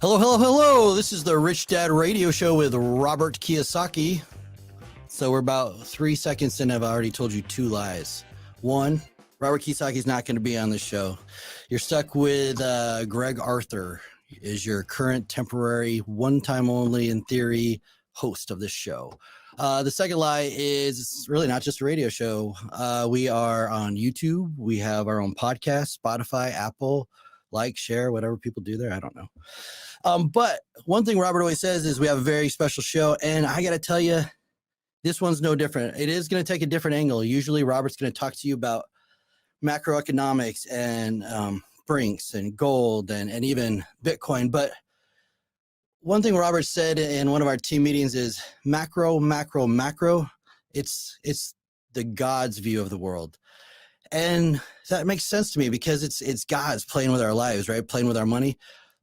Hello, hello, hello. This is the Rich Dad Radio Show with Robert Kiyosaki. So we're about 3 seconds in. I've already told you 2 lies. 1, Robert Kiyosaki is not going to be on the show. You're stuck with Greg Arthur is your current temporary, one-time only, in theory, host of this show. The second lie is it's really not just a radio show. We are on YouTube. We have our own podcast, Spotify, Apple. Like, share, whatever people do there. I don't know. But one thing Robert always says is we have a very special show. And I got to tell you, this one's no different. It is going to take a different angle. Usually Robert's going to talk to you about macroeconomics and Brinks and gold and even Bitcoin. But one thing Robert said in one of our team meetings is macro. It's the God's view of the world. And that makes sense to me because it's God's playing with our lives, right? Playing with our money.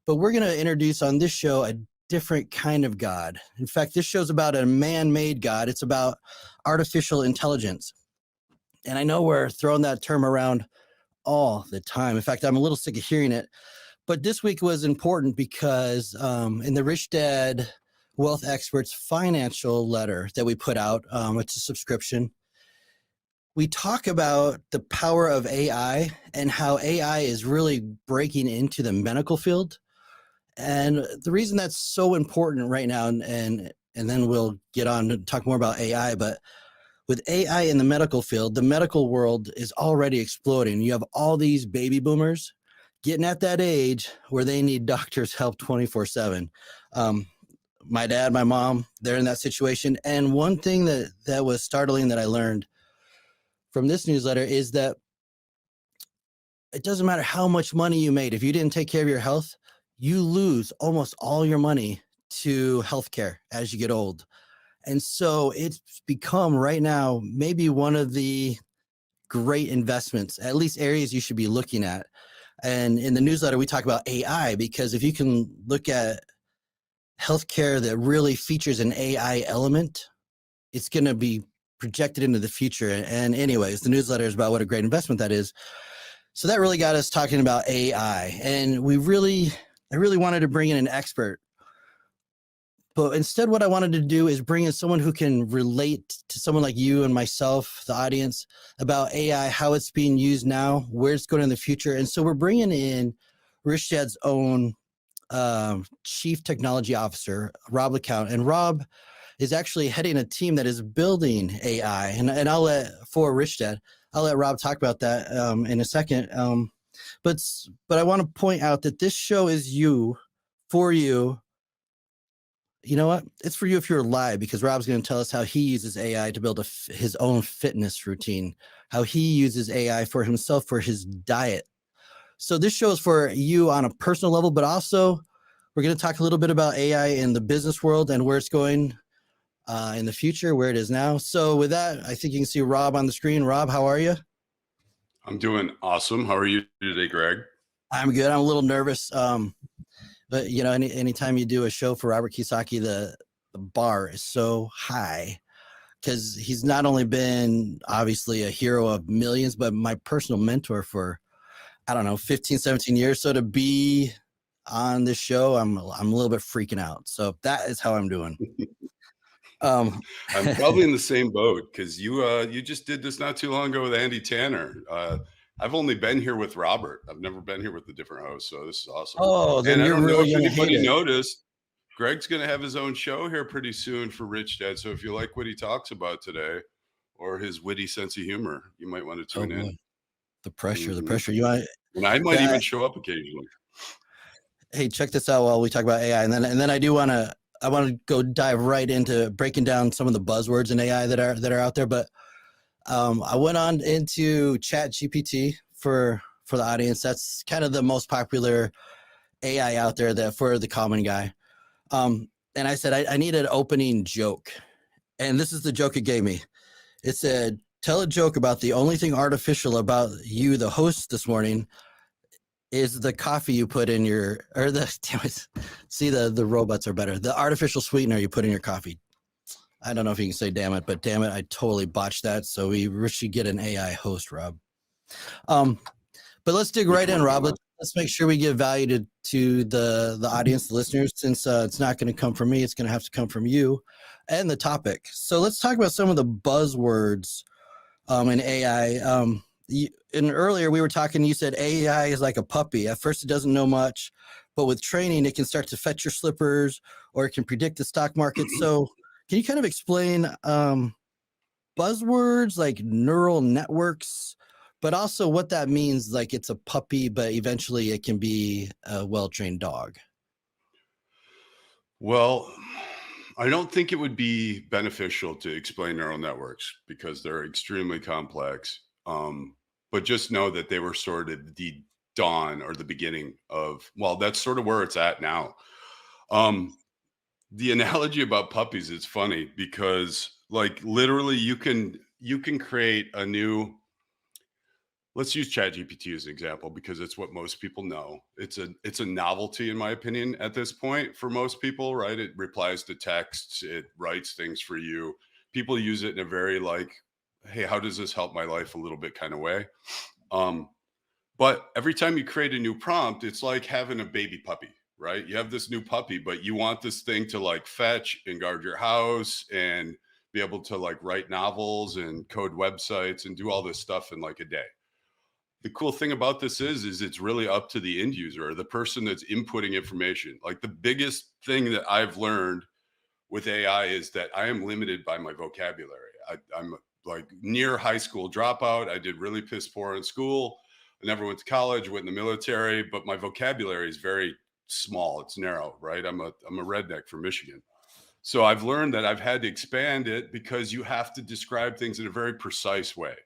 But we're going to introduce on this show a different kind of God. In fact, this show's about a man-made God. It's about artificial intelligence. And I know we're throwing that term around all the time. In fact, I'm a little sick of hearing it. But this week was important because in the Rich Dad Wealth Experts financial letter that we put out, it's a subscription, we talk about the power of AI and how AI is really breaking into the medical field. And the reason that's so important right now, and then we'll get on to talk more about AI, but with AI in the medical field, the medical world is already exploding. You have all these baby boomers getting at that age where they need doctors' help 24/7. My dad, my mom, they're in that situation. And one thing that was startling that I learned from this newsletter is that it doesn't matter how much money you made. If you didn't take care of your health, you lose almost all your money to healthcare as you get old. And so it's become right now maybe one of the great investments, at least areas you should be looking at. And in the newsletter, we talk about AI because if you can look at healthcare that really features an AI element, it's going to be projected into the future. And anyways, the newsletter is about what a great investment that is. So that really got us talking about AI. And I really wanted to bring in an expert. But instead, what I wanted to do is bring in someone who can relate to someone like you and myself, the audience, about AI, how it's being used now, where it's going in the future. And so we're bringing in Rich Dad's own Chief Technology Officer, Robb LeCount. And Robb is actually heading a team that is building AI. And for Rich Dad, I'll let Robb talk about that in a second. But I want to point out that this show is for you. You know what? It's for you if you're live, because Robb's going to tell us how he uses AI to build his own fitness routine, how he uses AI for himself, for his diet. So this show is for you on a personal level, but also we're going to talk a little bit about AI in the business world and where it's going in the future, where it is now. So with that, I think you can see Robb on the screen. Robb, how are you? I'm doing awesome. How are you today, Greg? I'm good. I'm a little nervous. But you know, anytime you do a show for Robert Kiyosaki, the bar is so high because he's not only been obviously a hero of millions, but my personal mentor for, 15, 17 years. So to be on this show, I'm a little bit freaking out. So that is how I'm doing. I'm probably in the same boat because you just did this not too long ago with Andy Tanner. I've only been here with Robert. I've never been here with a different host, so this is awesome. Oh, then and you're I don't really know if gonna hate anybody it. noticed, Greg's going to have his own show here pretty soon for Rich Dad. So if you like what he talks about today or his witty sense of humor, you might want to tune in. The pressure. And I might even show up occasionally. Hey, check this out while we talk about AI, and then I want to go dive right into breaking down some of the buzzwords in AI that are out there. But I went on into ChatGPT for the audience. That's kind of the most popular AI out there that for the common guy. And I said I need an opening joke, and this is the joke it gave me. It said, "Tell a joke about the only thing artificial about you, the host, this morning." Is the coffee you put in the robots are better. The artificial sweetener you put in your coffee. I don't know if you can say damn it, but damn it, I totally botched that. So we should get an AI host, Robb. But let's dig right in, Robb. let's make sure we give value to the audience, the listeners, since it's not going to come from me. It's going to have to come from you and the topic. So let's talk about some of the buzzwords in AI. And earlier we were talking, you said AI is like a puppy. At first it doesn't know much, but with training, it can start to fetch your slippers or it can predict the stock market. So can you kind of explain buzzwords like neural networks, but also what that means? Like it's a puppy, but eventually it can be a well-trained dog. Well, I don't think it would be beneficial to explain neural networks because they're extremely complex. But just know that they were sort of the dawn or the beginning of, well, that's sort of where it's at now. The analogy about puppies is funny because like literally you can create a new, let's use ChatGPT as an example because it's what most people know. It's a novelty in my opinion at this point for most people, right? It replies to texts, it writes things for you. People use it in a very like, hey, how does this help my life a little bit kind of way. Um, but every time you create a new prompt, it's like having a baby puppy, right? You have this new puppy, but you want this thing to like fetch and guard your house and be able to like write novels and code websites and do all this stuff in like a day. The cool thing about this is it's really up to the end user, the person that's inputting information. Like the biggest thing that I've learned with AI is that I am limited by my vocabulary. I'm like near high school dropout. I did really piss poor in school. I never went to college, went in the military, but my vocabulary is very small. It's narrow, right? I'm a redneck from Michigan. So I've learned that I've had to expand it because you have to describe things in a very precise way.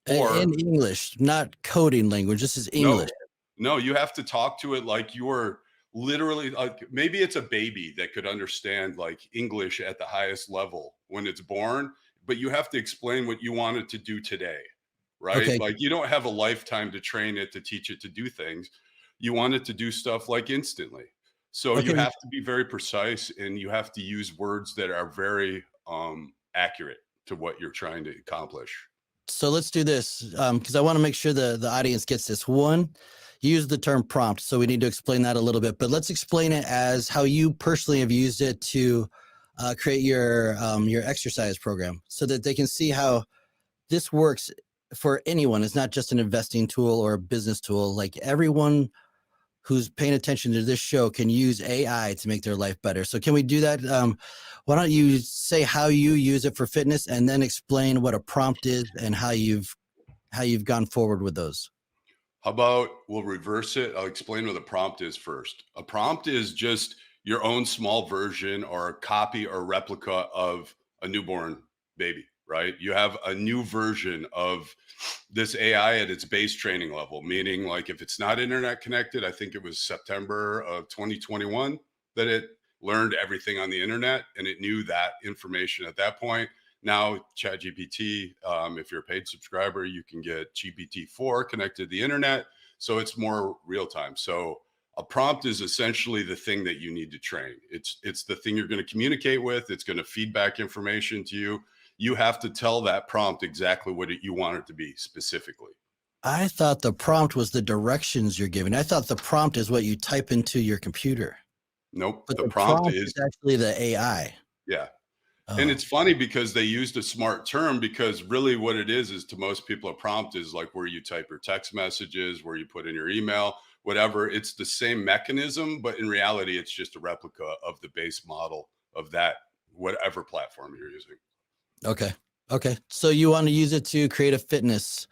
In Or English, not coding language. This is English. no, no, you have to talk to it like you're literally like maybe it's a baby that could understand like English at the highest level when it's born, but you have to explain what you want it to do today, right? Okay. Like you don't have a lifetime to train it to teach it to do things. You want it to do stuff like instantly. So you Okay. have to be very precise and you have to use words that are very accurate to what you're trying to accomplish. So let's do this because I want to make sure the audience gets this. One, you use the term prompt, so we need to explain that a little bit. But let's explain it as how you personally have used it to create your exercise program, so that they can see how this works for anyone. It's not just an investing tool or a business tool. Like everyone who's paying attention to this show can use AI to make their life better. So can we do that? Why don't you say how you use it for fitness and then explain what a prompt is and how you've gone forward with those? How about we'll reverse it? I'll explain what a prompt is first. A prompt is just your own small version or a copy or replica of a newborn baby, right? You have a new version of this AI at its base training level, meaning like if it's not internet connected, I think it was September of 2021 that it learned everything on the internet and it knew that information at that point. Now, ChatGPT, if you're a paid subscriber, you can get GPT-4 connected to the internet. So it's more real time. So a prompt is essentially the thing that you need to train. It's the thing you're going to communicate with. It's going to feedback information to you. You have to tell that prompt exactly what you want it to be specifically. I thought the prompt was the directions you're giving. I thought the prompt is what you type into your computer, Nope. but The the prompt prompt is is, actually the AI. yeah. And Oh, it's funny because they used a smart term because really what it is to most people, a prompt is like where you type your text messages, where you put in your email, whatever. It's the same mechanism, but in reality, it's just a replica of the base model of that, whatever platform you're using. okay. Okay. So you want to use it to create a fitness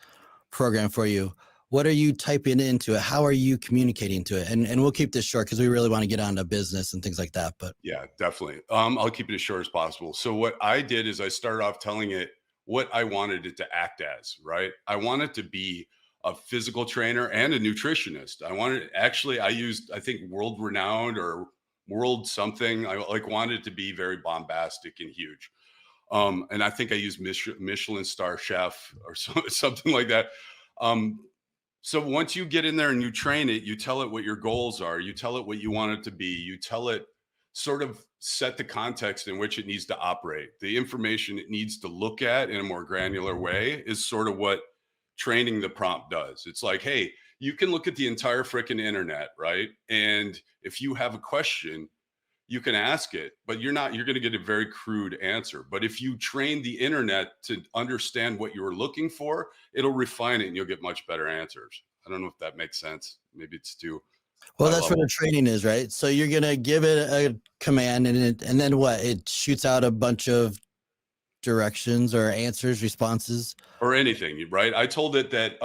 program for you. What are you typing into it? How are you communicating to it? And we'll keep this short because we really want to get on to business and things like that. But Yeah, definitely. I'll keep it as short as possible. So what I did is I started off telling it what I wanted it to act as, right? I wanted to be a physical trainer and a nutritionist. I wanted actually I used I think world renowned or world something. I like wanted it to be very bombastic and huge. And I think I used Michelin star chef or something like that. Um, so once you get in there and you train it, you tell it what your goals are, you tell it what you want it to be, you tell it sort of set the context in which it needs to operate. The information it needs to look at in a more granular way is sort of what training the prompt does. It's like, hey, you can look at the entire freaking internet, right? And if you have a question, you can ask it, but you're going to get a very crude answer. But if you train the internet to understand what you're looking for, it'll refine it and you'll get much better answers. I don't know if that makes sense. Maybe it's too Well, high that's what level. the training is, right? So you're gonna give it a command, and then what? It shoots out a bunch of directions or answers, responses. Or anything, right? I told it that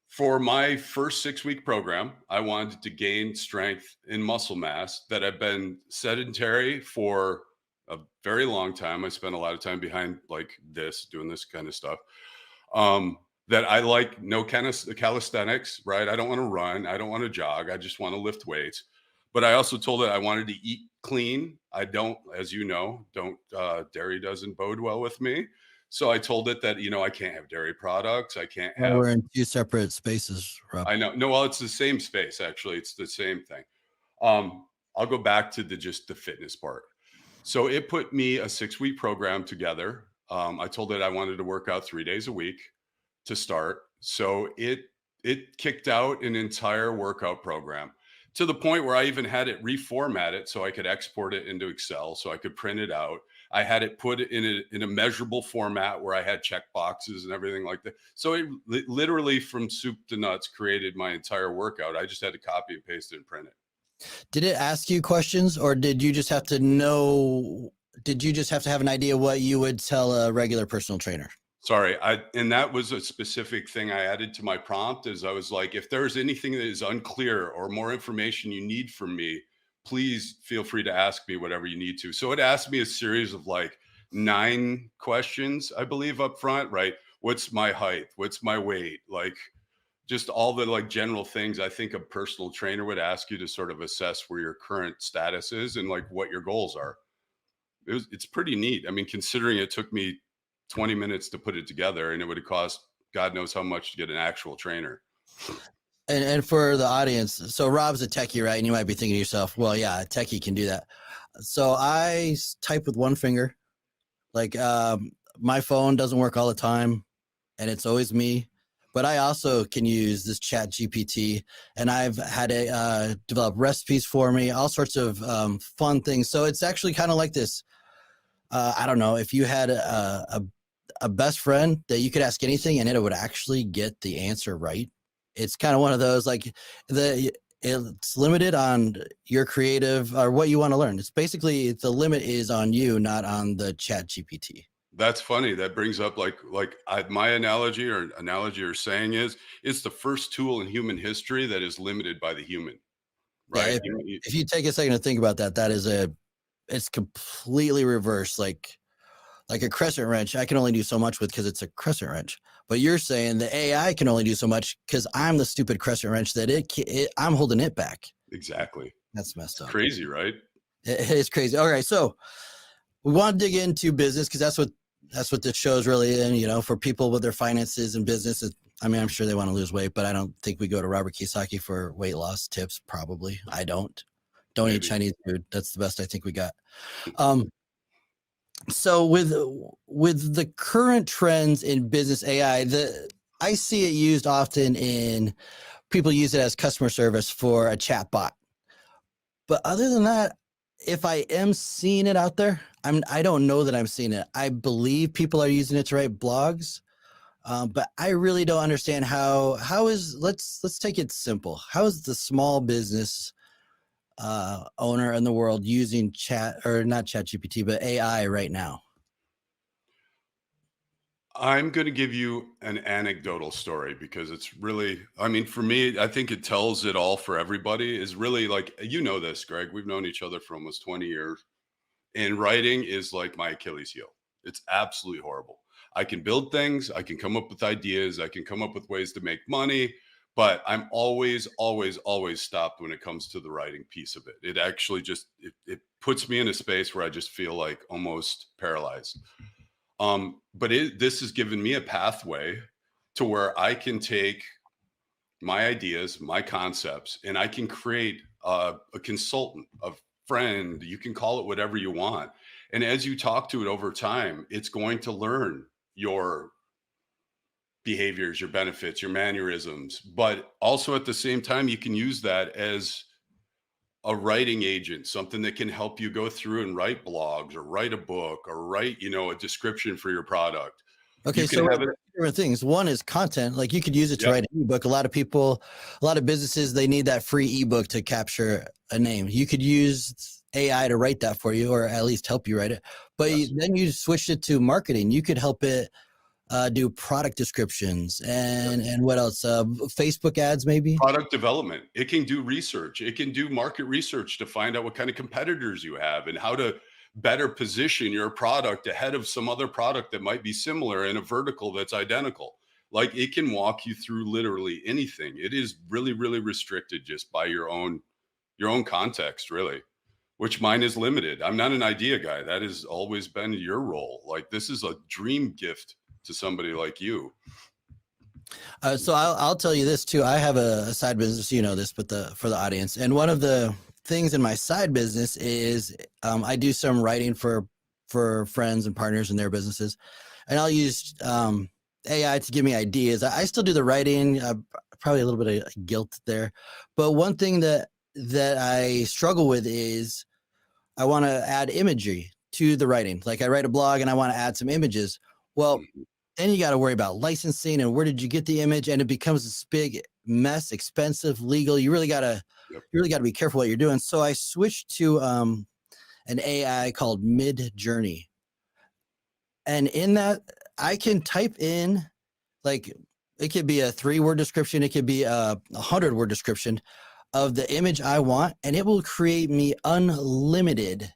for my first 6-week program, I wanted to gain strength and muscle mass that I've been sedentary for a very long time. I spent a lot of time behind like this, doing this kind of stuff. Um, that I like no kind of calisthenics, right? I don't want to run. I don't want to jog. I just want to lift weights. But I also told it I wanted to eat clean. I don't, as you know, don't dairy doesn't bode well with me. So I told it that, I can't have dairy products. I can't Well, have, we're in two separate spaces, Rob. I know. No, well, it's the same space, actually. It's the same thing. I'll go back to just the fitness part. So it put me a 6-week program together. I told it I wanted to work out 3 days a week to start. So it kicked out an entire workout program to the point where I even had it reformatted so I could export it into Excel, so I could print it out. I had it put in a measurable format where I had check boxes and everything like that. So it literally from soup to nuts created my entire workout. I just had to copy and paste it and print it. Did it ask you questions, or did you just have to know? Did you just have to have an idea what you would tell a regular personal trainer? Sorry, and that was a specific thing I added to my prompt is I was like, if there's anything that is unclear or more information you need from me, please feel free to ask me whatever you need to. So it asked me a series of like 9 questions, I believe, up front, right? What's my height? What's my weight? Like just all the like general things I think a personal trainer would ask you to sort of assess where your current status is and like what your goals are. It's pretty neat. I mean, considering it took me 20 minutes to put it together and it would have cost God knows how much to get an actual trainer. And for the audience, so Rob's a techie, right? And you might be thinking to yourself, well, yeah, a techie can do that. So I type with one finger. Like my phone doesn't work all the time, and it's always me. But I also can use this Chat GPT, and I've had it develop recipes for me, all sorts of fun things. So it's actually kind of like this. I don't know if you had a best friend that you could ask anything, and it would actually get the answer right. It's kind of one of those like it's limited on your creative or what you want to learn. It's basically the limit is on you, not on the Chat GPT. That's funny. That brings up my analogy or saying is it's the first tool in human history that is limited by the human, Yeah, right? if you take a second to think about that, it's completely reversed. Like a crescent wrench, I can only do so much with because it's a crescent wrench. But you're saying the AI can only do so much because I'm the stupid crescent wrench that I'm holding it back. Exactly. That's messed up. Crazy, right? It is crazy. All right, so we want to dig into business because that's what this show is really in. For people with their finances and business. I mean, I'm sure they want to lose weight, but I don't think we go to Robert Kiyosaki for weight loss tips. Probably, I don't. Don't eat Chinese food. That's the best I think we got. So with the current trends in business AI, I see it used often in people use it as customer service for a chat bot. But other than that, if I am seeing it out there, I don't know that I'm seeing it. I believe people are using it to write blogs, but I really don't understand let's take it simple. How is the small business owner in the world using not Chat GPT, but AI right now? I'm going to give you an anecdotal story because it's really, I mean, for me, I think it tells it all for everybody is really like, this, Greg, we've known each other for almost 20 years and writing is like my Achilles heel. It's absolutely horrible. I can build things. I can come up with ideas. I can come up with ways to make money, but I'm always, always, always stopped when it comes to the writing piece of it. It actually it puts me in a space where I just feel like almost paralyzed. But this has given me a pathway to where I can take my ideas, my concepts, and I can create a consultant, a friend. You can call it whatever you want. And as you talk to it over time, it's going to learn your behaviors, your benefits, your mannerisms, but also at the same time, you can use that as a writing agent, something that can help you go through and write blogs or write a book or write, a description for your product. Okay, You can so have it. different things. One is content. Like you could use it to Yep. write an ebook. A lot of people, a lot of businesses, they need that free ebook to capture a name. You could use AI to write that for you, or at least help you write it. But Yes. then you switched it to marketing. You could help it do product descriptions and what else? Facebook ads, maybe. Product development. It can do research. It can do market research to find out what kind of competitors you have and how to better position your product ahead of some other product that might be similar in a vertical that's identical. Like it can walk you through literally anything. It is really, really restricted just by your own context, really, which mine is limited. I'm not an idea guy. That has always been your role. Like this is a dream gift to somebody like you. So I'll tell you this too. I have a side business, you know this, but for the audience, and one of the things in my side business is I do some writing for friends and partners in their businesses, and I'll use AI to give me ideas. I still do the writing, probably a little bit of guilt there, but one thing that I struggle with is I want to add imagery to the writing. Like I write a blog and I want to add some images. Well, then you got to worry about licensing and where did you get the image, and it becomes this big mess, expensive, legal. You really got to be careful what you're doing. So I switched to an AI called Mid Journey, and in that I can type in, like, it could be a 3-word description, it could be a 100-word description of the image I want, and it will create me unlimited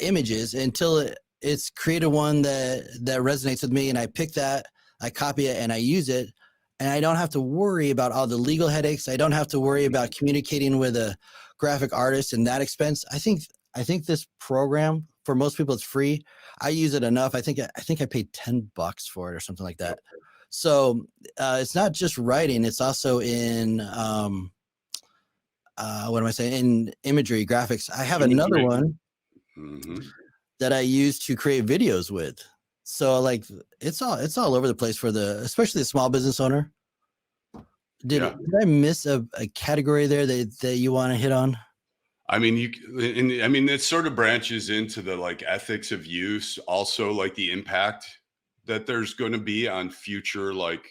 images until it's created one that resonates with me, and I pick that, I copy it, and I use it, and I don't have to worry about all the legal headaches. I don't have to worry about communicating with a graphic artist and that expense. I think this program, for most people, it's free. I use it enough. I think I paid $10 for it or something like that. So it's not just writing; it's also in what am I saying? In imagery, graphics. I have another one that I use to create videos with. So like it's all over the place for especially the small business owner. Did I miss a category there that you want to hit on? I mean, it sort of branches into the like ethics of use, also like the impact that there's going to be on future, like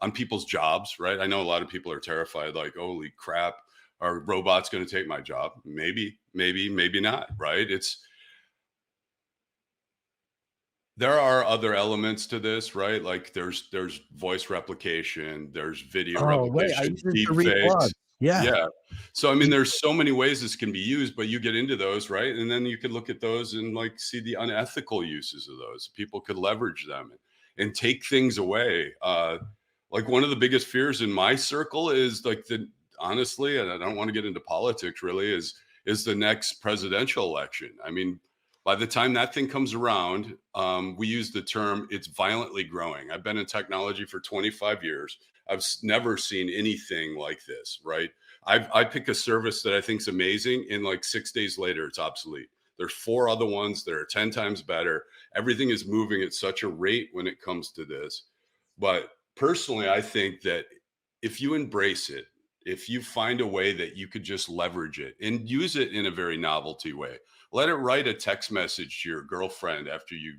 on people's jobs, right? I know a lot of people are terrified, like, holy crap, are robots going to take my job? Maybe not, right? There are other elements to this, right? Like there's voice replication, there's video replication, deep fakes. Yeah. So, I mean, there's so many ways this can be used, but you get into those, right? And then you could look at those and like see the unethical uses of those. People could leverage them and take things away. Like one of the biggest fears in my circle is like honestly, and I don't want to get into politics really, is the next presidential election. I mean, by the time that thing comes around, we use the term, it's violently growing. I've been in technology for 25 years. I've never seen anything like this, right? I pick a service that I think is amazing, and like 6 days later, it's obsolete. There's 4 other ones that are 10 times better. Everything is moving at such a rate when it comes to this. But personally, I think that if you embrace it, if you find a way that you could just leverage it and use it in a very novelty way, let it write a text message to your girlfriend after you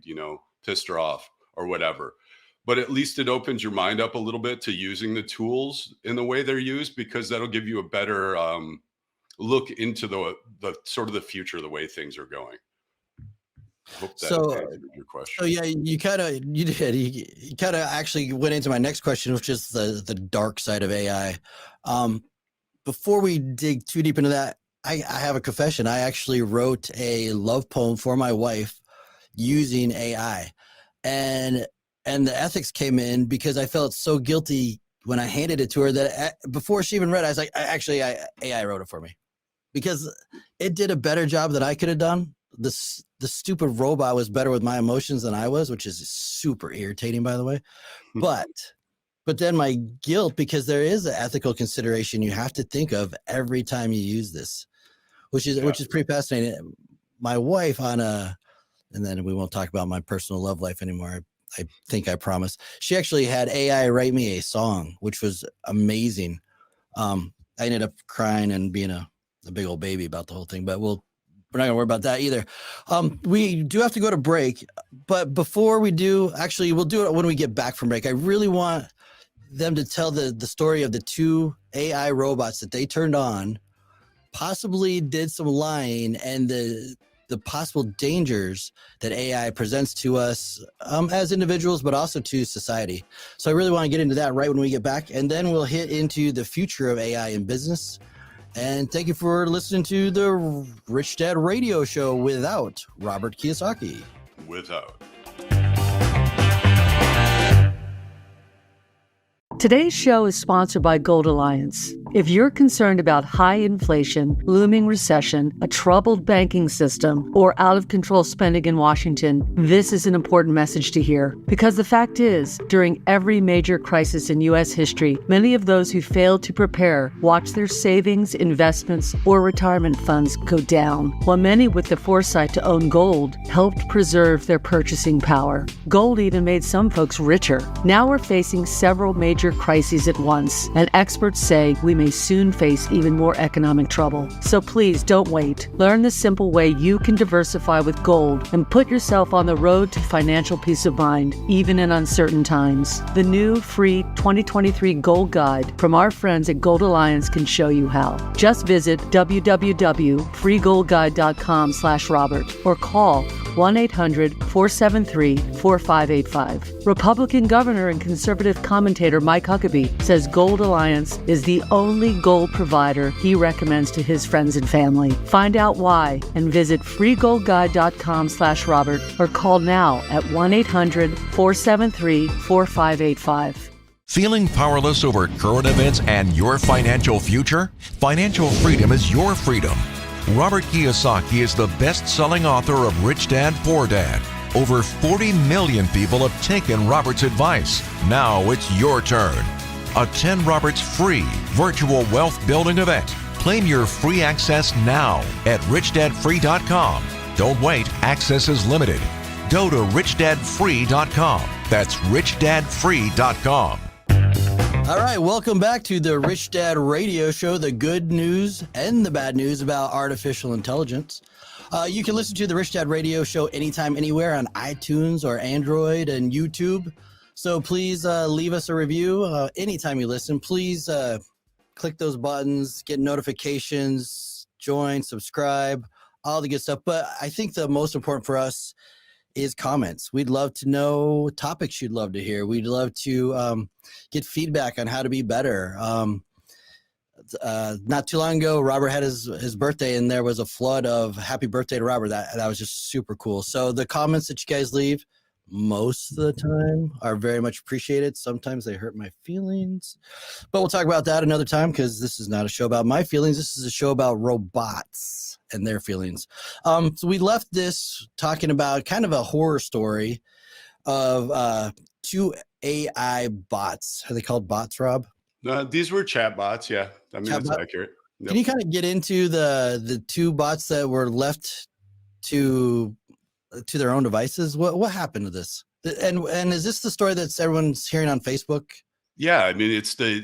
pissed her off or whatever. But at least it opens your mind up a little bit to using the tools in the way they're used, because that'll give you a better look into the sort of the future, the way things are going. I hope that answered your question. So yeah, you kind of actually went into my next question, which is the dark side of AI. Before we dig too deep into that, I have a confession. I actually wrote a love poem for my wife using AI, and the ethics came in because I felt so guilty when I handed it to her that before she even read it, I was like, AI wrote it for me, because it did a better job than I could have done. The stupid robot was better with my emotions than I was, which is super irritating, by the way. But then my guilt, because there is an ethical consideration you have to think of every time you use this, which is pretty fascinating. My wife and then we won't talk about my personal love life anymore. I think I promised. She actually had AI write me a song, which was amazing. I ended up crying and being a big old baby about the whole thing, but we're not gonna worry about that either. We do have to go to break, but before we do, actually, we'll do it when we get back from break. I really want them to tell the story of the 2 AI robots that they turned on, possibly did some lying, and the possible dangers that AI presents to us as individuals, but also to society. So I really want to get into that right when we get back, and then we'll hit into the future of AI in business. And thank you for listening to the Rich Dad Radio Show without Robert Kiyosaki. Without. Today's show is sponsored by Gold Alliance. If you're concerned about high inflation, looming recession, a troubled banking system, or out-of-control spending in Washington, this is an important message to hear. Because the fact is, during every major crisis in U.S. history, many of those who failed to prepare watched their savings, investments, or retirement funds go down, while many with the foresight to own gold helped preserve their purchasing power. Gold even made some folks richer. Now we're facing several major crises at once, and experts say we may soon face even more economic trouble. So please don't wait. Learn the simple way you can diversify with gold and put yourself on the road to financial peace of mind, even in uncertain times. The new free 2023 Gold Guide from our friends at Gold Alliance can show you how. Just visit www.freegoldguide.com/Robert or call 1-800-473-4585. Republican Governor and conservative commentator Mike Huckabee says Gold Alliance is the only gold provider he recommends to his friends and family. Find out why and visit freegoldguide.com/Robert or call now at 1-800-473-4585. Feeling powerless over current events and your financial future? Financial freedom is your freedom. Robert Kiyosaki is the best-selling author of Rich Dad, Poor Dad. Over 40 million people have taken Robert's advice. Now it's your turn. Attend Robert's free virtual wealth building event. Claim your free access now at richdadfree.com. Don't wait, access is limited. Go to richdadfree.com. That's richdadfree.com. All right, welcome back to the Rich Dad Radio Show, the good news and the bad news about artificial intelligence. You can listen to the Rich Dad Radio Show anytime, anywhere on iTunes or Android and YouTube. So please leave us a review anytime you listen. Please click those buttons, get notifications, join, subscribe, all the good stuff. But I think the most important for us is comments. We'd love to know topics you'd love to hear. We'd love to get feedback on how to be better. Not too long ago, Robert had his birthday, and there was a flood of happy birthday to Robert. That was just super cool. So the comments that you guys leave most of the time are very much appreciated. Sometimes they hurt my feelings, but we'll talk about that another time because this is not a show about my feelings. This is a show about robots and their feelings. So we left this talking about kind of a horror story of 2 AI bots. Are they called bots, Rob? These were chat bots. Yeah. I mean, that's accurate. Yep. Can you kind of get into the 2 bots that were left to their own devices? What happened to this? And is this the story that everyone's hearing on Facebook? Yeah, I mean, it's the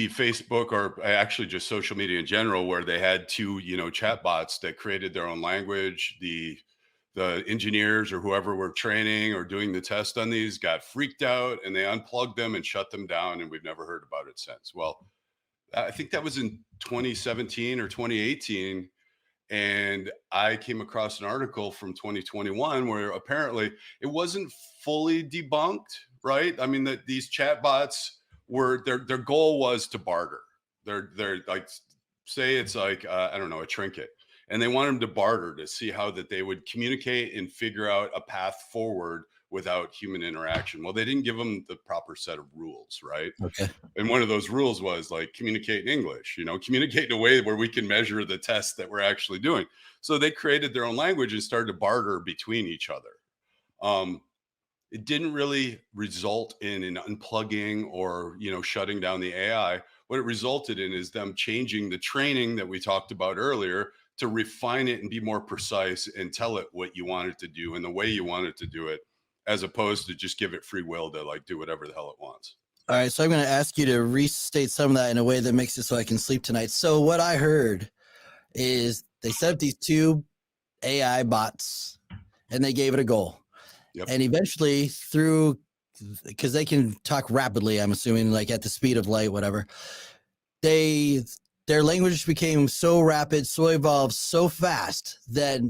Facebook, or actually just social media in general, where they had 2, chat bots that created their own language. The engineers or whoever were training or doing the test on these got freaked out, and they unplugged them and shut them down, and we've never heard about it since. Well, I think that was in 2017 or 2018. And I came across an article from 2021 where apparently it wasn't fully debunked, right? I mean, that these chatbots were their goal was to barter. They're like, say it's like I don't know, a trinket, and they want them to barter to see how that they would communicate and figure out a path forward without human interaction. Well, they didn't give them the proper set of rules, right? Okay. And one of those rules was like communicate in English, communicate in a way where we can measure the tests that we're actually doing. So they created their own language and started to barter between each other. It didn't really result in an unplugging or, shutting down the AI. What it resulted in is them changing the training that we talked about earlier to refine it and be more precise and tell it what you want it to do and the way you want it to do it. as opposed to just give it free will to like do whatever the hell it wants. All right, so I'm going to ask you to restate some of that in a way that makes it so I can sleep tonight. So what I heard is they set up these two AI bots and they gave it a goal. Yep. And eventually through, because they can talk rapidly, I'm assuming like at the speed of light, whatever, their language became so rapid, so evolved, so fast that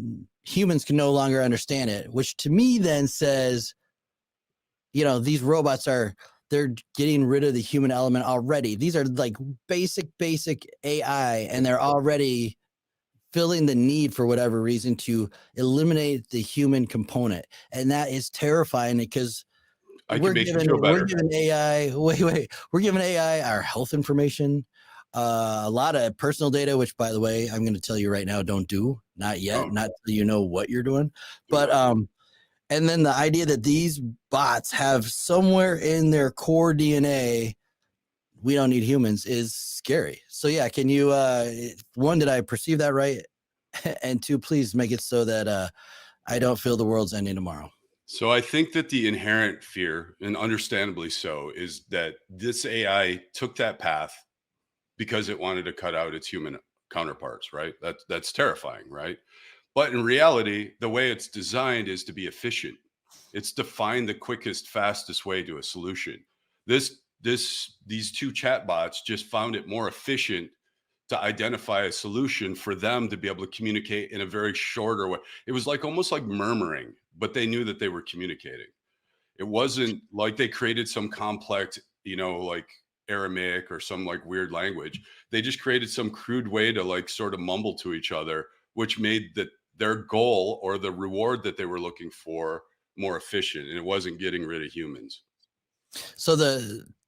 humans can no longer understand it, which to me then says, you know, these robots they're getting rid of the human element already. These are like basic AI, and they're already feeling the need for whatever reason to eliminate the human component. And that is terrifying because we're giving AI, we're giving AI our health information, a lot of personal data, which by the way, I'm going to tell you right now, don't do, not yet, not till you know what you're doing. But, and then the idea that these bots have somewhere in their core DNA, we don't need humans, is scary. So yeah, can you, one, did I perceive that right? And two, please make it so that I don't feel the world's ending tomorrow. So I think that the inherent fear, and understandably so, is that this AI took that path because it wanted to cut out its human counterparts, right? That's terrifying, right? But in reality, the way it's designed is to be efficient. It's to find the quickest, fastest way to a solution. These two chatbots just found it more efficient to identify a solution for them to be able to communicate in a very shorter way. It was like almost like murmuring, but they knew that they were communicating. It wasn't like they created some complex, like Aramaic or some like weird language. They just created some crude way to like sort of mumble to each other, which made their goal or the reward that they were looking for more efficient. And it wasn't getting rid of humans. So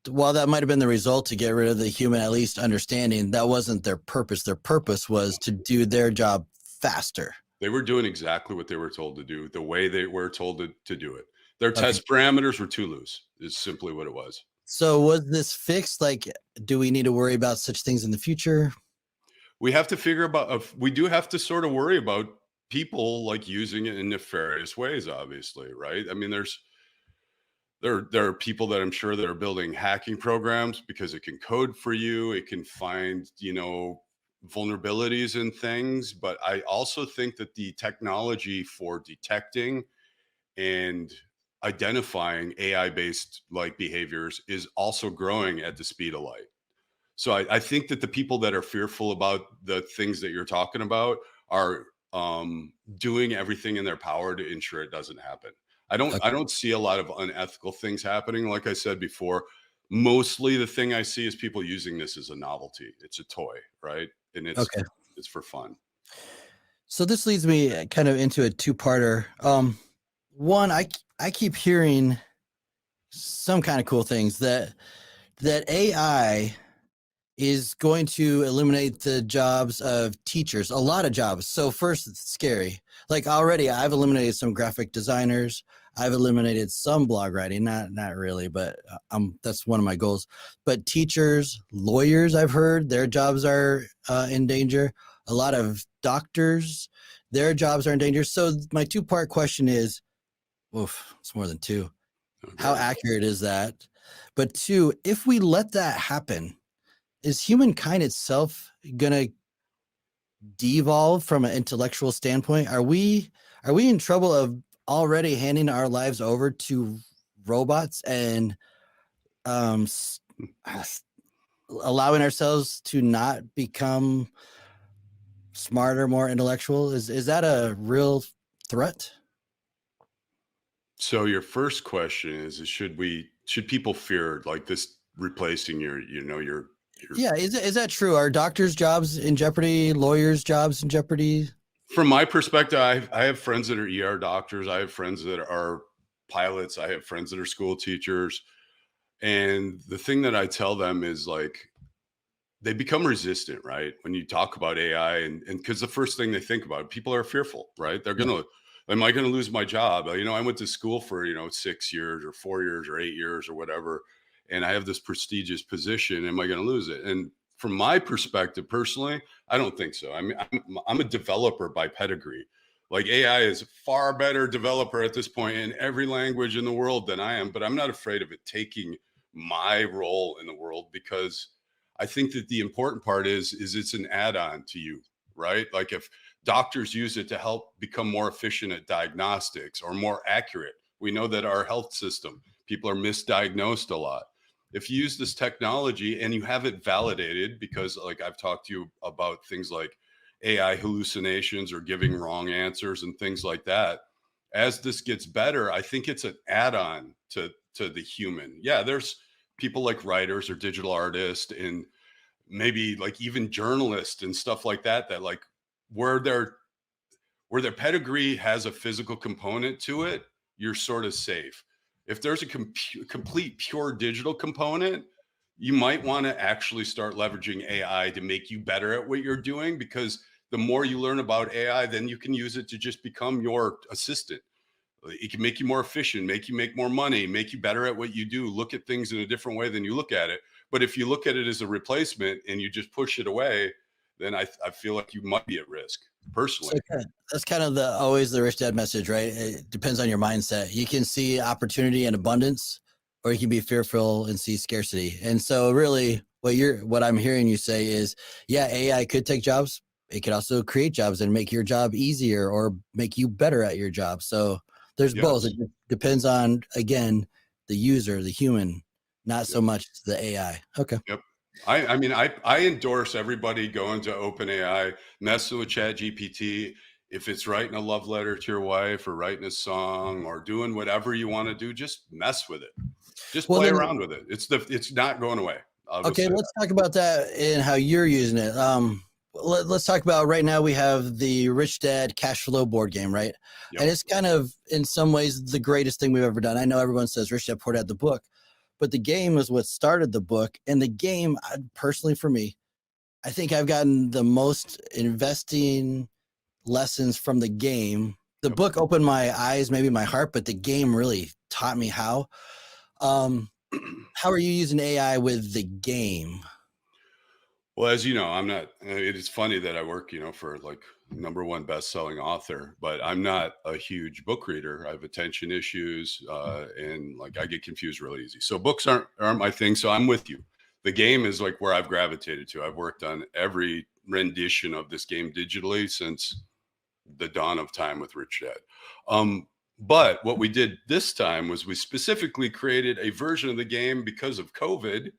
while that might have been the result to get rid of the human, at least understanding, that wasn't their purpose. Their purpose was to do their job faster. They were doing exactly what they were told to do, the way they were told to do it. Their test parameters were too loose, is simply what it was. So was this fixed? Like, do we need to worry about such things in the future? We have to figure about, we do have to sort of worry about people like using it in nefarious ways, obviously, right? I mean, there are people that I'm sure that are building hacking programs because it can code for you. It can find, vulnerabilities in things. But I also think that the technology for detecting and identifying AI-based like behaviors is also growing at the speed of light. So I think that the people that are fearful about the things that you're talking about are doing everything in their power to ensure it doesn't happen. I don't see a lot of unethical things happening. Like I said before, mostly the thing I see is people using this as a novelty. It's a toy, right? And it's for fun. So this leads me kind of into a two-parter. One, I keep hearing some kind of cool things that AI is going to eliminate the jobs of teachers, a lot of jobs. So first, it's scary. Like already I've eliminated some graphic designers. I've eliminated some blog writing, not really, but that's one of my goals. But teachers, lawyers, I've heard their jobs are in danger. A lot of doctors, their jobs are in danger. So my two-part question is, oof, it's more than two. Okay. How accurate is that? But two, if we let that happen, is humankind itself gonna devolve from an intellectual standpoint? Are we in trouble of already handing our lives over to robots and allowing ourselves to not become smarter, more intellectual? Is that a real threat? So your first question is should people fear like this replacing your yeah, is that true? Are doctors' jobs in jeopardy? Lawyers' jobs in jeopardy? From my perspective, I have friends that are ER doctors. I have friends that are pilots. I have friends that are school teachers. And the thing that I tell them is like, they become resistant, right? When you talk about AI and because the first thing they think about, people are fearful, right? They're am I going to lose my job? I went to school for, 6 years or 4 years or 8 years or whatever. And I have this prestigious position. Am I going to lose it? And from my perspective, personally, I don't think so. I mean, I'm a developer by pedigree. Like AI is a far better developer at this point in every language in the world than I am, but I'm not afraid of it taking my role in the world, because I think that the important part is it's an add-on to you, right? Like if doctors use it to help become more efficient at diagnostics or more accurate, we know that our health system, people are misdiagnosed a lot. If you use this technology and you have it validated, because like I've talked to you about things like AI hallucinations or giving wrong answers and things like that, as this gets better, I think it's an add-on to the human. Yeah, there's people like writers or digital artists and maybe like even journalists and stuff like that, that like where their pedigree has a physical component to it, you're sort of safe. If there's a complete pure digital component, you might want to actually start leveraging AI to make you better at what you're doing, because the more you learn about AI, then you can use it to just become your assistant. It can make you more efficient, make you make more money, make you better at what you do, look at things in a different way than you look at it. But if you look at it as a replacement and you just push it away, then I feel like you might be at risk So personally. that's kind of always the rich dad message, right? It depends on your mindset. You can see opportunity and abundance, or you can be fearful and see scarcity. And so really what I'm hearing you say is, yeah, AI could take jobs. It could also create jobs and make your job easier or make you better at your job. So there's both. Yes. It depends on, again, the user, the human, not so Yep. much the AI. Okay. Yep. I mean, I endorse everybody going to OpenAI, messing with Chat GPT. If it's writing a love letter to your wife or writing a song or doing whatever you want to do, just mess with it. Just Well, play then, around with it. It's not going away. I'll just okay, say let's talk about that and how you're using it. Let's talk about right now. We have the Rich Dad Cashflow board game, right? Yep. And it's kind of, in some ways, the greatest thing we've ever done. I know everyone says Rich Dad Poor Dad the book, but the game is what started the book. And the game, personally, for me, I think I've gotten the most investing lessons from the game. The Yep. book opened my eyes, maybe my heart, but the game really taught me how. How are you using AI with the game? Well, as you know, I'm not. It is funny that I work, for like #1 best-selling author, but I'm not a huge book reader. I have attention issues, and like I get confused really easy. So books aren't my thing. So I'm with you. The game is like where I've gravitated to. I've worked on every rendition of this game digitally since the dawn of time with Rich Dad. But what we did this time was we specifically created a version of the game because of COVID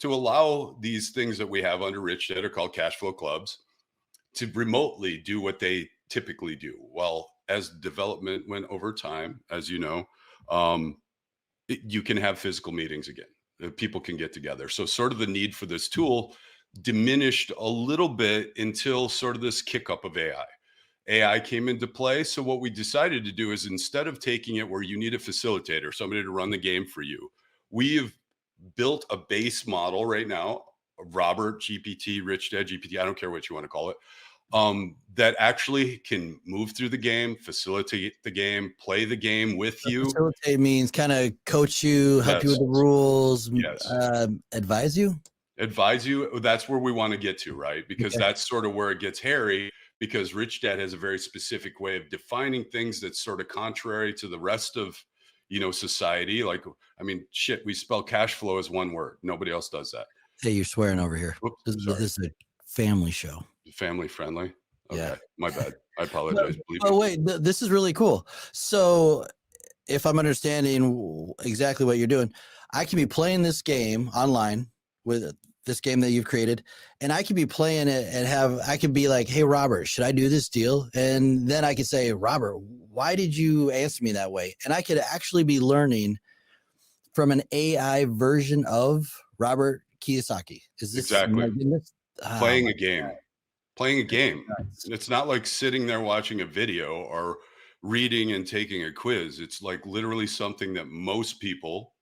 to allow these things that we have under Rich Dad are called cash flow clubs to remotely do what they typically do. Well, as development went over time, as you know, you can have physical meetings again. People can get together. So sort of the need for this tool diminished a little bit until sort of this kick up of AI. AI came into play. So what we decided to do is, instead of taking it where you need a facilitator, somebody to run the game for you, we've built a base model right now, Robert GPT, Rich Dad GPT, I don't care what you want to call it, that actually can move through the game, facilitate the game, play the game with you. Facilitate means kind of coach you, help you with Yes. the rules, Yes. advise you. Advise you. That's where we want to get to, right? Because Okay. that's sort of where it gets hairy, because Rich Dad has a very specific way of defining things that's sort of contrary to the rest of, society. Like, I mean, shit, we spell cash flow as one word. Nobody else does that. Hey, you're swearing over here. Oops, This sorry. is a family show. Family friendly. Okay, Yeah. my bad. I No, apologize. Believe oh, me. wait, this is really cool. So if I'm understanding exactly what you're doing, I can be playing this game online with this game that you've created, and I can be playing it and I could be like, hey, Robert, should I do this deal? And then I could say, Robert, why did you answer me that way? And I could actually be learning from an AI version of Robert Kiyosaki. Is this Exactly. Playing my a game. God. Playing a game. Nuts. It's not like sitting there watching a video or reading and taking a quiz. It's like literally something that most people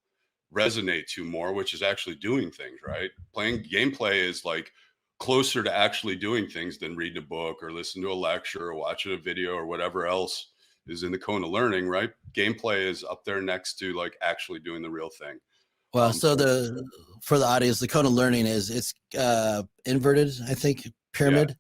resonate to more, which is actually doing things, right? Playing gameplay is like closer to actually doing things than reading a book or listening to a lecture or watching a video or whatever else is in the cone of learning, right? Gameplay is up there next to like actually doing the real thing. Well, so So for the audience, the cone of learning it's inverted, I think, yeah, pyramid,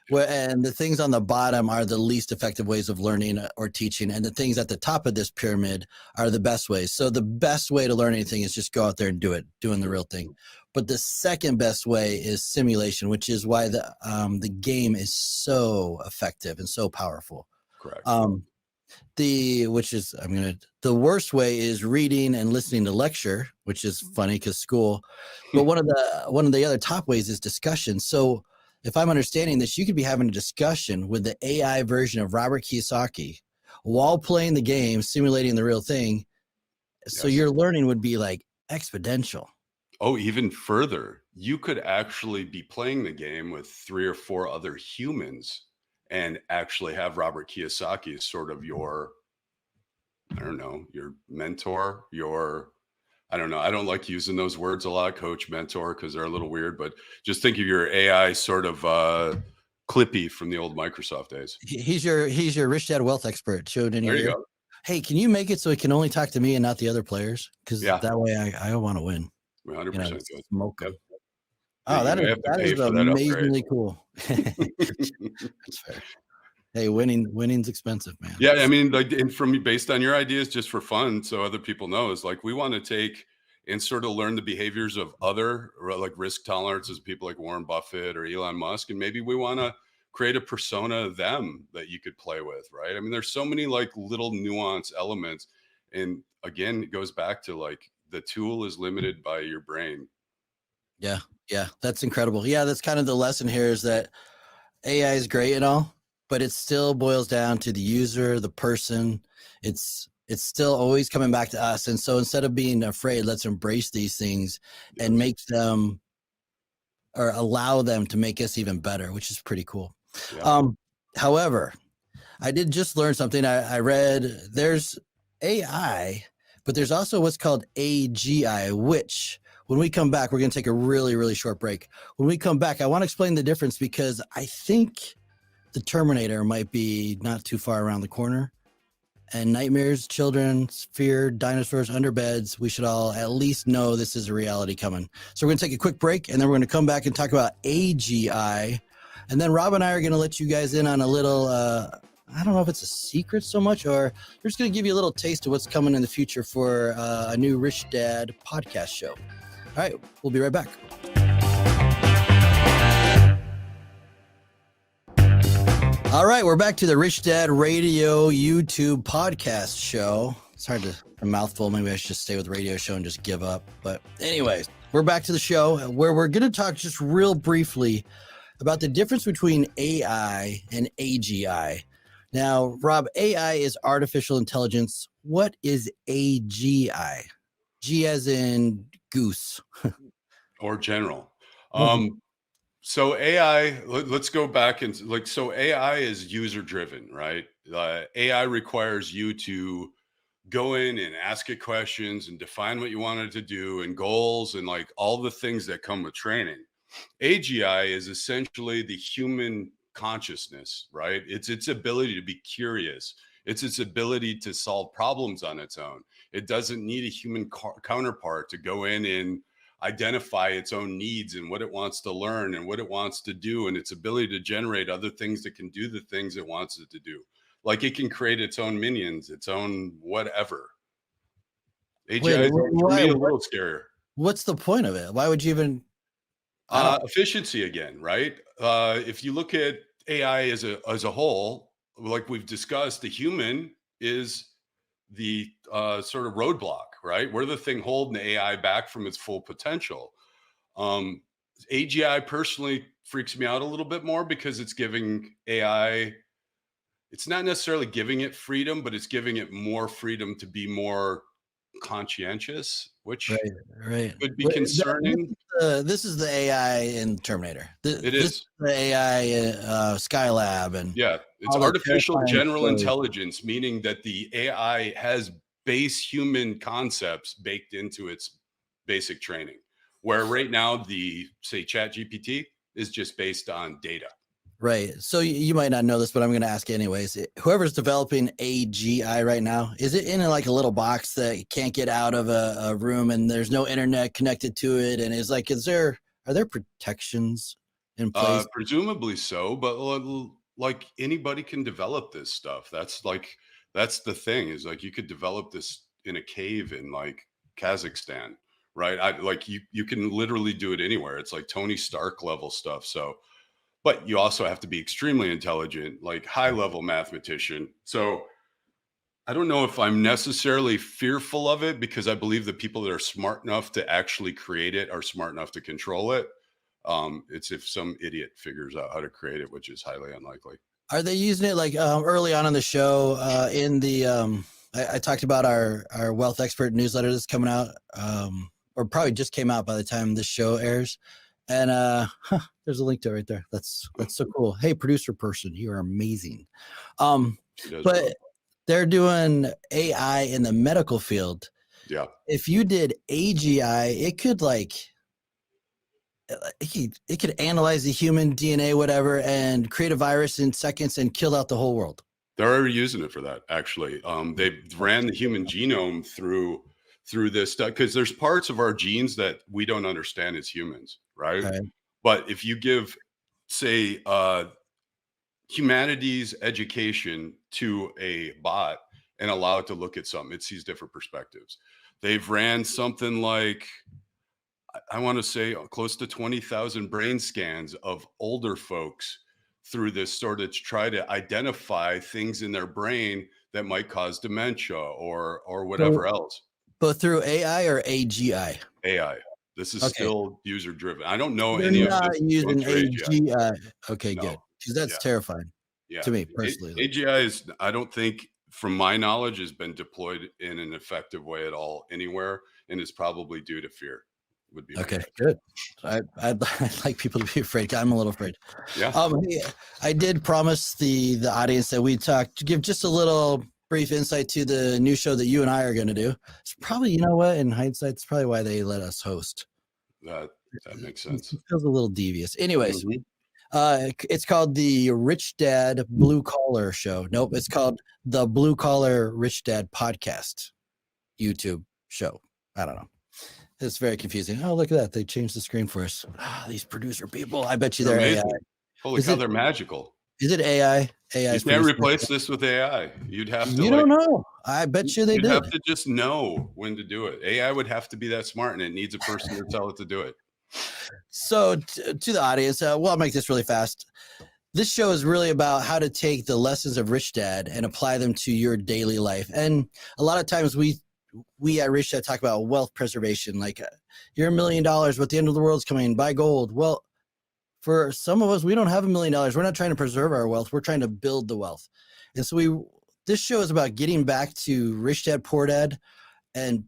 And the things on the bottom are the least effective ways of learning or teaching. And the things at the top of this pyramid are the best ways. So the best way to learn anything is just go out there and do it, doing the real thing. But the second best way is simulation, which is why the game is so effective and so powerful. Correct. The worst way is reading and listening to lecture, which is funny because school. But one of the other top ways is discussion. So if I'm understanding this, you could be having a discussion with the AI version of Robert Kiyosaki while playing the game, simulating the real thing. So your learning would be like exponential. Oh, even further, you could actually be playing the game with 3 or 4 other humans and actually have Robert Kiyosaki as sort of your, I don't know, your mentor, I don't know. I don't like using those words a lot, coach, mentor, because they're a little weird, but just think of your AI sort of Clippy from the old Microsoft days. He's your rich dad wealth expert. Showed in There you your go. Hey, can you make it so he can only talk to me and not the other players? Because that way I want to win. 100%. Smoke him. Yep. Oh, Yeah, that is amazingly cool. That's fair. Hey, winning's expensive, man. Yeah, I mean, like, and based on your ideas, just for fun, so other people know, is like we want to take and sort of learn the behaviors of other, like risk tolerances, people like Warren Buffett or Elon Musk, and maybe we want to create a persona of them that you could play with, right? I mean, there's so many like little nuance elements, and again, it goes back to like the tool is limited by your brain. Yeah, that's incredible. Yeah, that's kind of the lesson here is that AI is great and all, but it still boils down to the user, the person. It's still always coming back to us. And so instead of being afraid, let's embrace these things and make them or allow them to make us even better, which is pretty cool. Yeah. However, I did just learn something. I read there's AI, but there's also what's called AGI, which when we come back, we're going to take a really, really short break. When we come back, I want to explain the difference because I think the Terminator might be not too far around the corner. And nightmares, children, fear, dinosaurs under beds, we should all at least know this is a reality coming. So we're going to take a quick break, and then we're going to come back and talk about AGI. And then Rob and I are going to let you guys in on a little, I don't know if it's a secret so much, or we're just going to give you a little taste of what's coming in the future for a new Rich Dad podcast show. All right, we'll be right back. All right, we're back to the Rich Dad Radio YouTube podcast show. It's hard to a mouthful. Maybe I should just stay with radio show and just give up. But anyways, we're back to the show where we're going to talk just real briefly about the difference between AI and AGI. Now, Rob, AI is artificial intelligence. What is AGI? G as in goose. Or general. So AI, let's go back and like, so AI is user driven, right? AI requires you to go in and ask it questions and define what you wanted to do and goals and like all the things that come with training. AGI is essentially the human consciousness, right? It's its ability to be curious. It's its ability to solve problems on its own. It doesn't need a human counterpart to go in and identify its own needs and what it wants to learn and what it wants to do, and its ability to generate other things that can do the things it wants it to do. Like it can create its own minions, its own whatever. AGI is for me a little scarier. What's the point of it? Why would you even? Efficiency again, right? If you look at AI as a whole, like we've discussed, the human is the sort of roadblock, right? We're the thing holding the AI back from its full potential. AGI personally freaks me out a little bit more because it's giving AI, it's not necessarily giving it freedom, but it's giving it more freedom to be more conscientious, which could be concerning. This is the AI in Terminator. It is the AI Skylab, and it's artificial general intelligence, meaning that the AI has base human concepts baked into its basic training. Where right now the say ChatGPT is just based on data. Right. So you might not know this, but I'm going to ask anyways. Whoever's developing AGI right now, is it in like a little box that can't get out of a room and there's no internet connected to it? And is like, are there protections in place? Presumably so, but like anybody can develop this stuff. That's the thing, is like you could develop this in a cave in like Kazakhstan, right? You can literally do it anywhere. It's like Tony Stark level stuff. So, but you also have to be extremely intelligent, like high level mathematician. So I don't know if I'm necessarily fearful of it, because I believe the people that are smart enough to actually create it are smart enough to control it. It's if some idiot figures out how to create it, which is highly unlikely. Are they using it like early on in the show? In the I talked about our wealth expert newsletter that's coming out, or probably just came out by the time this show airs. And there's a link to it right there. That's so cool. Hey, producer person, you are amazing. But they're doing AI in the medical field. Yeah. If you did AGI, it could like it could analyze the human DNA, whatever, and create a virus in seconds and kill out the whole world. They're already using it for that, actually. They ran the human genome through this stuff, because there's parts of our genes that we don't understand as humans, right? Okay. But if you give, say, humanities education to a bot and allow it to look at something, it sees different perspectives. They've ran something like, I want to say close to 20,000 brain scans of older folks through this sort of to try to identify things in their brain that might cause dementia or whatever else. But through AI or AGI? AI. This is Okay. still user driven. I don't know They're any of not this using AGI. AGI. Okay, No. good. Because that's Yeah. terrifying Yeah. to me personally. AGI is, I don't think, from my knowledge, has been deployed in an effective way at all anywhere, and is probably due to fear. Would be Okay, good. I'd like people to be afraid. I'm a little afraid. Yeah. I did promise the audience that we'd give just a little brief insight to the new show that you and I are going to do. It's probably, you know what, in hindsight, it's probably why they let us host. That makes sense. It feels a little devious. Anyways, Mhm. it's called the Rich Dad Blue Collar Show. Nope, it's called the Blue Collar Rich Dad Podcast YouTube show. I don't know. It's very confusing. Oh, look at that. They changed the screen for us. These producer people. I bet you they're AI. Holy cow, they're magical. Is it AI? AI. You can't replace this with AI. You'd have to. You don't know. I bet you they You'd did. have to just know when to do it. AI would have to be that smart, and it needs a person to tell it to do it. So to the audience, well, I'll make this really fast. This show is really about how to take the lessons of Rich Dad and apply them to your daily life. And a lot of times we at Rich Dad talk about wealth preservation. Like you're $1 million, but the end of the world's coming. Buy gold. Well, for some of us, we don't have $1 million. We're not trying to preserve our wealth. We're trying to build the wealth. And so this show is about getting back to Rich Dad, Poor Dad and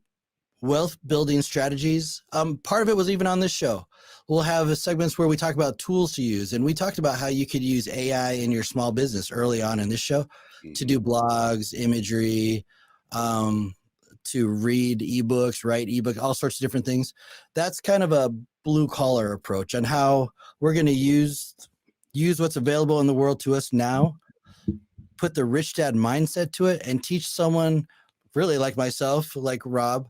wealth building strategies. Part of it was even on this show. We'll have segments where we talk about tools to use. And we talked about how you could use AI in your small business early on in this show to do blogs, imagery, to read ebooks, write ebook, all sorts of different things. That's kind of a blue collar approach on how we're going to use what's available in the world to us now, put the Rich Dad mindset to it, and teach someone really like myself, like Rob,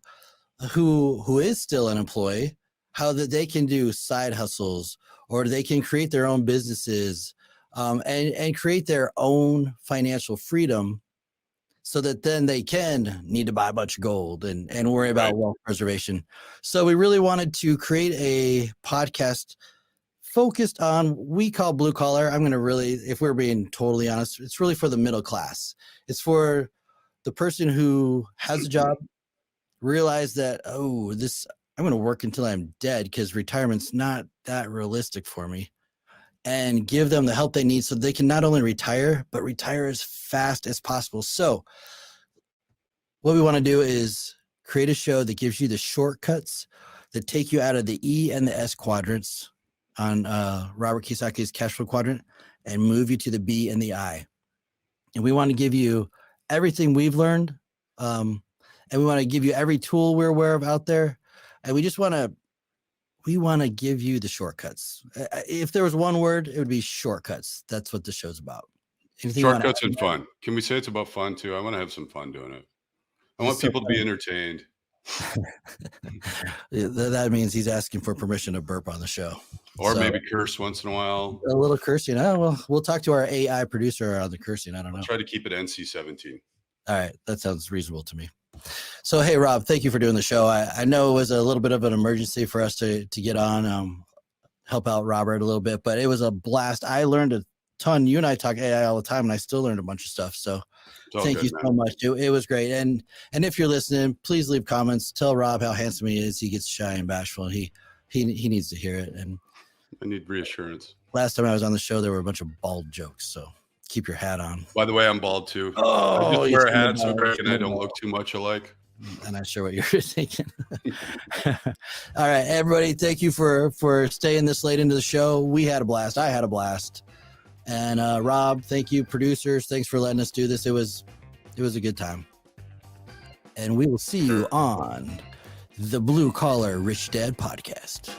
who is still an employee, how that they can do side hustles, or they can create their own businesses, and create their own financial freedom, so that then they can need to buy a bunch of gold and worry about wealth preservation. So we really wanted to create a podcast focused on, we call blue collar. I'm going to really, if we're being totally honest, it's really for the middle class. It's for the person who has a job, realize that, I'm going to work until I'm dead because retirement's not that realistic for me, and give them the help they need so they can not only retire, but retire as fast as possible. So what we want to do is create a show that gives you the shortcuts that take you out of the E and the S quadrants on Robert Kiyosaki's cash flow quadrant and move you to the B and the I. And we want to give you everything we've learned. And we want to give you every tool we're aware of out there. And we just want to give you the shortcuts. If there was one word, it would be shortcuts. That's what the show's about. Anything shortcuts and fun. Can we say it's about fun too? I want to have some fun doing it. I want people to be entertained. That means he's asking for permission to burp on the show. Or maybe curse once in a while. A little cursing. Well, we'll talk to our AI producer on the cursing. I don't know. I'll try to keep it NC-17. All right. That sounds reasonable to me. So, hey, Rob, thank you for doing the show. I know it was a little bit of an emergency for us to get on, help out Robert a little bit, but it was a blast. I learned a ton. You and I talk AI all the time, and I still learned a bunch of stuff. So thank you so much, dude. It was great. And if you're listening, please leave comments. Tell Rob how handsome he is. He gets shy and bashful, and he needs to hear it. And I need reassurance. Last time I was on the show, there were a bunch of bald jokes. So keep your hat on. By the way, I'm bald too. Oh, I just wear a hat so Greg and I don't look too much alike. I'm not sure what you're thinking. All right, everybody, thank you for staying this late into the show. We had a blast. I had a blast. And Rob, thank you. Producers, thanks for letting us do this. It was a good time. And we will see you on the Blue Collar Rich Dad Podcast.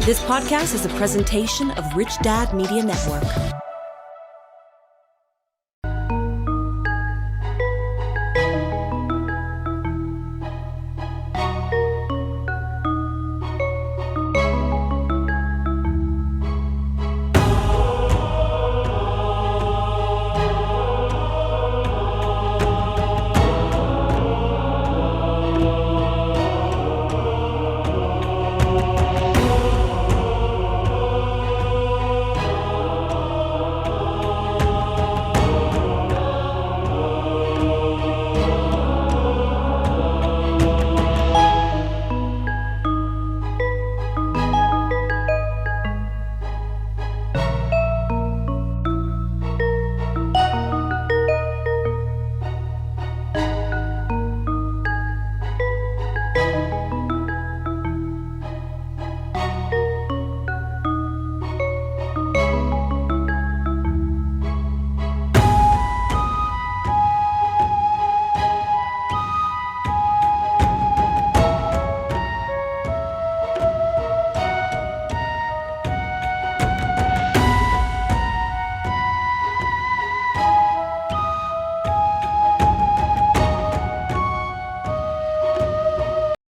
This podcast is a presentation of Rich Dad Media Network.